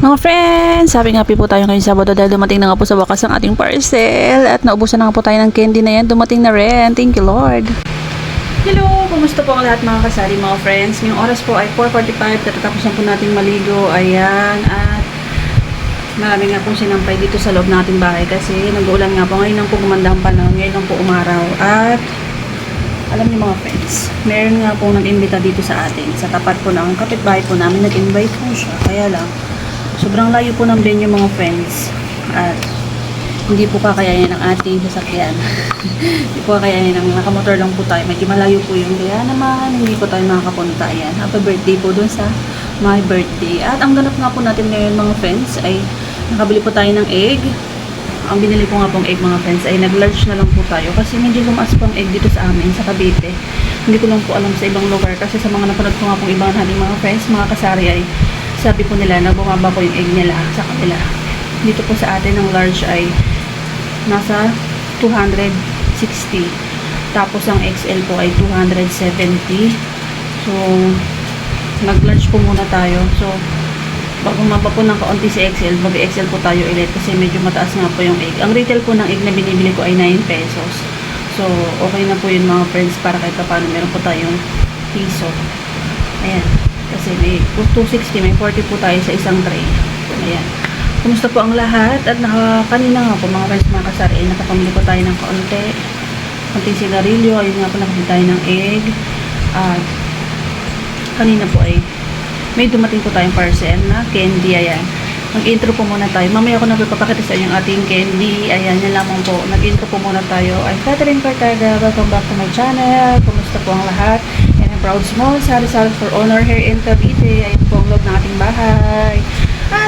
Mga friends, happy po tayo ngayong Sabado dahil dumating na nga po sa wakas ang ating parcel at naubusan na nga po tayo ng candy na yan. Dumating na rin. Thank you, Lord. Hello! Kumusta po ang lahat mga kasari, mga friends? Ngayong oras po ay 4:45. Katatapos na po natin maligo. Ayan. At marami nga po sinampay dito sa loob ng ating bahay kasi nag-uulan nga po. Ngayon lang po gumanda ang panahon. Ngayon lang po umaraw. At alam niyo mga friends, meron nga po nag-imbita dito sa atin. Sa tapat po ng kapitbahay po namin, nag-invite po siya. Kaya lang, sobrang layo po ng venue mga friends. At hindi po kakayanin ng ating sasakyan. Hindi po kakayanin ng nakamotor lang po tayo. Medyo malayo po yun. Kaya naman, hindi po tayo makakapunta. Ayan. Happy birthday po dun sa my birthday. At ang ganap nga po natin ngayon mga friends ay nakabili po tayo ng egg. Ang binili ko nga pong egg mga friends ay nag-large na lang po tayo. Kasi medyo lumaas po ang egg dito sa amin, sa Cavite. Hindi ko lang po alam sa ibang lugar. Kasi sa mga napanood ko nga pong ibang natin mga friends, mga kasari ay sabi po nila na bumaba po yung egg nila sa kanila. Dito po sa atin ang large ay nasa 260. Tapos ang XL po ay 270. So, nag-large po muna tayo. So, bago maba po ng kaunti si XL, mag-XL po tayo ulit kasi medyo mataas nga po yung egg. Ang retail po ng egg na binibili ko ay 9 pesos. So, okay na po yun mga friends para kahit paano meron po tayong piso. Ayan. Kasi may 260, may 40 po tayo sa isang tray. Ayan. Kumusta po ang lahat? At kanina nga po mga friends, mga kasari, nakapamili po tayo ng konting sigarilyo. Ayun nga po, nakapili tayo ng egg. At kanina po ay may dumating po tayong parcel na candy. Ayan. Mag-intro po muna tayo. Mamaya ako na papakita sa inyo yung ating candy. Ayan, yan lamang po. Nag-intro po muna tayo. I'm Catherine Cortaga. Welcome back to my channel. Kumusta po ang lahat? And I'm proud small. Sari-sari for honor here in Cavite. Ayan po ang loob ng ating bahay.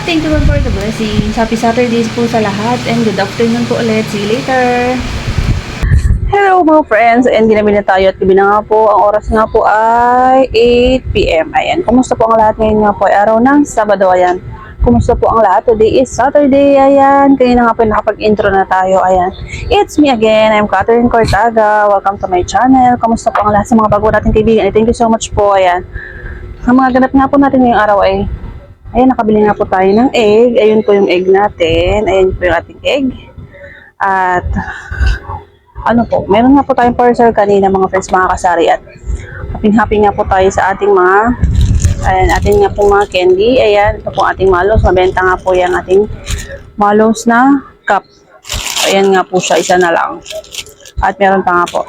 Thank you for the blessings. Happy Saturdays po sa lahat. And good afternoon po ulit. See you later. Hello mga friends, and ginamit na tayo at gabi na nga po. Ang oras nga po ay 8 PM. Ayan, kumusta po ang lahat ngayon nga po ay araw ng Sabado. Ayan, kumusta po ang lahat? Today is Saturday. Ayan, kanina nga po nakapag-intro na tayo. Ayan, it's me again. I'm Catherine Cortaga. Welcome to my channel. Kumusta po ang lahat sa mga bago nating kaibigan? Thank you so much po. Ayan, ang mga ganap nga po natin ngayong araw ay ayan, nakabili nga po tayo ng egg. Ayun po yung egg natin. Ayun po yung ating egg. At ano po, meron nga po tayong parcel kanina mga friends, mga kasari, at happy nga po tayo sa ating mga atin nga po mga candy. Ayan, ito po ating malos, mabenta nga po yung ating malos na cup. Ayan nga po siya, isa na lang, at meron pa nga po,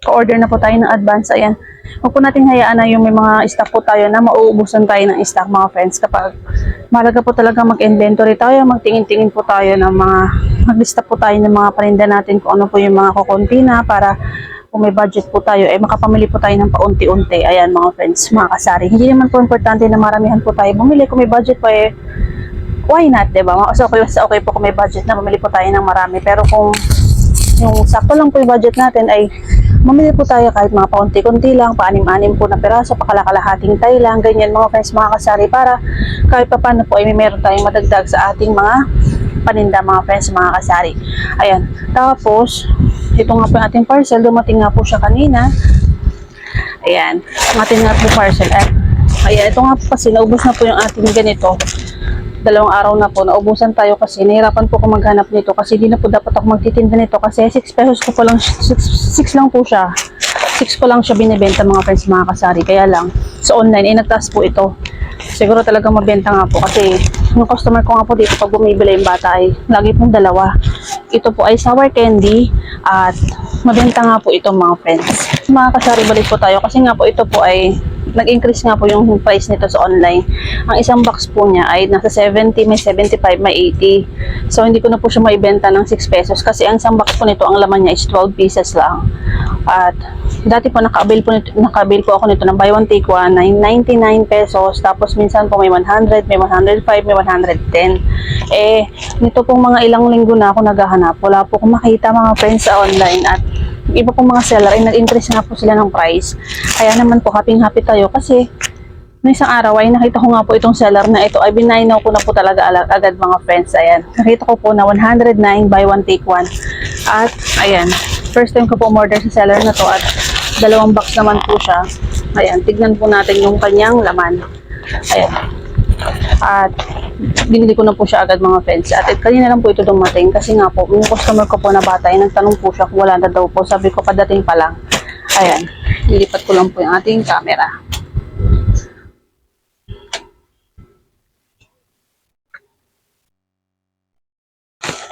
ka-order na po tayo ng advance. Ayan, huwag po natin hayaan na yung may mga stock po tayo na mauubusan tayo ng stock mga friends. Kapag mahalaga po talaga mag-inventory tayo, magtingin-tingin po tayo ng mga, maglista po tayo ng mga paninda natin kung ano po yung mga kukunti na para kung may budget po tayo, makapamili po tayo ng paunti-unti. Ayan mga friends, mga kasari. Hindi naman po importante na maramihan po tayo bumili. Kung may budget po why not, diba? So, okay po kung may budget na mamili po tayo ng marami. Pero kung yung sakto lang po yung budget natin ay mamili po tayo kahit mga paunti-kunti lang, pa-anim-anim po na peraso, pakalakalahating tayo lang, ganyan mga friends, mga kasari, para kahit pa paano po ay may meron tayong madagdag sa ating mga paninda mga friends, mga kasari. Ayan, tapos ito nga po yung ating parcel, dumating nga po siya kanina. Ayan, ang ating nga po parcel. At ayan, ito nga po kasi naubos na po yung ating ganito. 2 araw na po, naubusan tayo kasi nahirapan po ako maghanap nito kasi di na po dapat ako magtitinda nito kasi 6 pesos ko po lang, 6 lang po siya. 6 ko lang siya binibenta mga friends, mga kasari. Kaya lang, sa online, nagtaas po ito. Siguro talagang mabenta nga po kasi yung customer ko nga po dito pag bumibili yung bata ay lagi pong 2. Ito po ay sour candy at mabenta nga po ito mga friends. Mga kasari, balik po tayo kasi nga po ito po ay nag-increase nga po yung price nito sa online. Ang isang box po niya ay nasa 70, may 75, may 80. So, hindi ko na po siya maibenta ng 6 pesos kasi ang isang box po nito, ang laman niya is 12 pieces lang. At dati po naka-avail po ako nito ng buy one take one, 99 pesos. Tapos minsan po may 100, may 105, may 110. Nito pong mga ilang linggo na ako naghahanap. Wala po akong makita mga friends sa online at iba pong mga seller ay nag-increase nga po sila ng price. Kaya naman po happy tayo kasi noong isang araw ay nakita ko nga po itong seller na ito ay binaynaw ko na po talaga agad mga friends. Ayan, nakita ko po na 109 buy one take one. At ayan, first time ko po umorder sa seller na to at 2 box naman po siya. Ayan, tignan po natin yung kanyang laman. Ayan. At binili ko na po siya agad mga friends. At kanina lang po ito dumating kasi nga po, yung customer ko po na bata, ay nagtanong po siya kung wala na daw po. Sabi ko, padating pa lang. Ayan, nilipat ko lang po yung ating camera.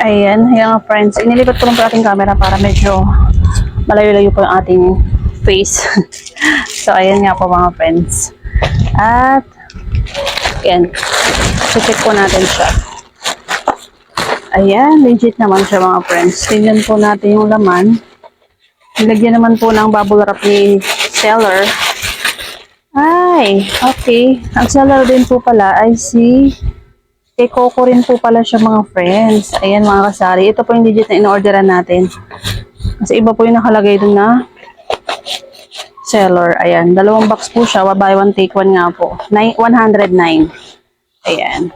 Ayan, yung friends, inilipat ko lang po ating camera para medyo malayo-layo po yung ating face. So, ayan nga po mga friends. At, ayan, check po natin siya. Ayan, legit naman siya mga friends. Tingnan po natin yung laman. Nilagyan naman po ng bubble wrap ni seller. Ay, okay. Ang seller din po pala ay si Coco rin po pala siya mga friends. Ayan mga kasari. Ito po yung legit na in-orderan natin. Kasi iba po yung nakalagay dun na seller. Ayan. 2 box po siya. Buy one take one nga po. 109. Ayan.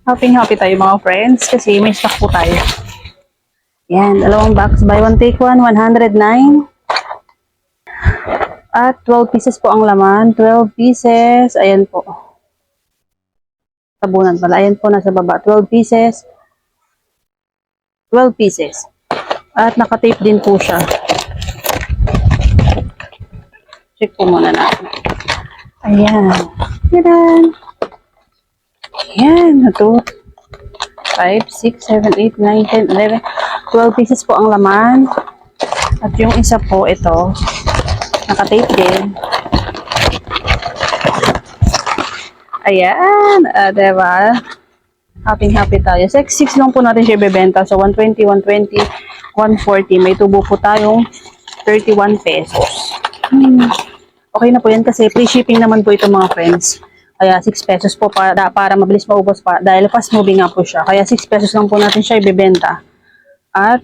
Happy tayo mga friends. Kasi may stock po tayo. Ayan. 2 box. Buy one take one. 109. At 12 pieces po ang laman. 12 pieces. Ayan po. Tabunan pala. Ayan po. Nasa baba. 12 pieces. 12 pieces. At nakatape din po siya. Check po muna natin. Ayan. Ayan. Ayan. 2, 5, 6, 7, 8, 9, 10, 11. 12 pieces po ang laman. At yung isa po, ito, nakatape din. Ayan. Diba? Happy tayo. 6 lang po natin siya ibebenta. So, 120, 120, 140. May tubo po tayong 31 pesos. Okay na po yan kasi free shipping naman po ito mga friends. Kaya 6 pesos po para mabilis maubos pa. Dahil fast moving nga po siya. Kaya 6 pesos lang po natin siya ibebenta. At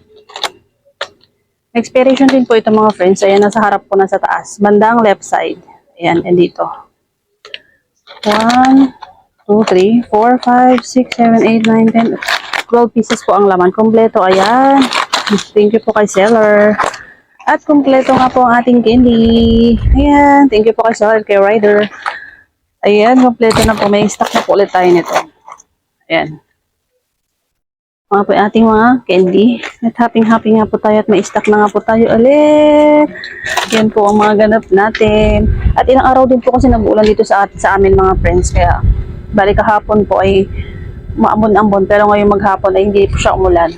expiration din po ito mga friends. Ayan, nasa harap po na sa taas. Bandang left side. Ayan, and dito. 1, 2, 3, 4, 5, 6, 7, 8, 9, 10, 12 pieces po ang laman. Kompleto, ayan. Thank you po kay seller. At kompleto nga po ang ating candy. Ayan, thank you po kay seller, kay rider. Ayan, kompleto na po. May stock na po ulit tayo nito. Ayan. Mga po yung ating mga candy. At happy nga po tayo at may stock na nga po tayo ulit. Yan po ang mga ganap natin. At ilang araw din po kasi nag-uulan dito sa amin mga friends. Kaya balik kahapon po ay maambon-ambon. Pero ngayon maghapon ay hindi po siya umulan.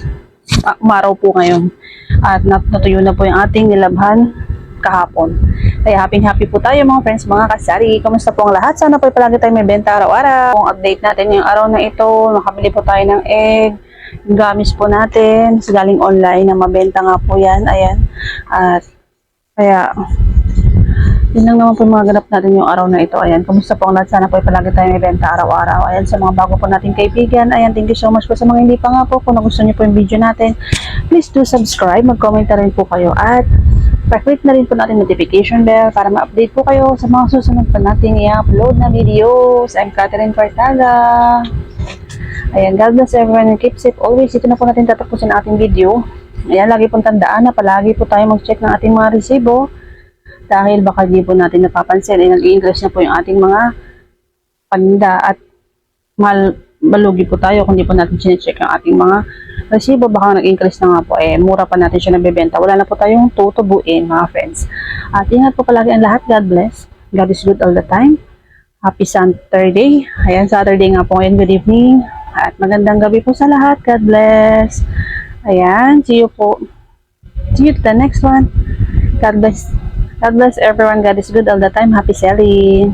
Umaraw po ngayon. At natuyo na po yung ating nilabhan kahapon. Kaya happy po tayo mga friends, mga kasari. Kamusta po ang lahat? Sana po palagi tayo may benta araw-araw. Kung update natin yung araw na ito, nakabili po tayo ng egg. Yung gamis po natin, galing online na mabenta nga po yan. Ayan. At kaya yun lang naman po mga ganap natin yung araw na ito. Ayan, kumusta po ang lahat? Sana po palagi tayo may benta araw-araw. Ayan, sa mga bago po nating kaibigan. Ayan, thank you so much po sa mga hindi pa nga po. Kung nagustuhan niyo po yung video natin, please do subscribe. Mag-comment na rin po kayo. At pa-click na rin po natin notification bell para ma-update po kayo sa mga susunod pa nating i-upload na videos. I'm Catherine Cortada. Ayan, God bless everyone and keep safe always. Ito na po natin tatapusin ang ating video. Ayan, lagi pong tandaan na palagi po tayo mag-check ng ating mga resibo. Dahil baka di po natin napapansin, ay nag-i-increase na po yung ating mga paninda at malugi po tayo kung di po natin sinecheck ang ating mga resibo. Baka nag-increase na nga po, mura pa natin siya nabibenta. Wala na po tayong tutubuin mga friends. At ingat po palagi ang lahat. God bless. God is good all the time. Happy Saturday. Ayan, Saturday nga po ngayon. Good evening. At magandang gabi po sa lahat. God bless. Ayan, see you po. See you to the next one. God bless. God bless everyone. God is good all the time. Happy selling.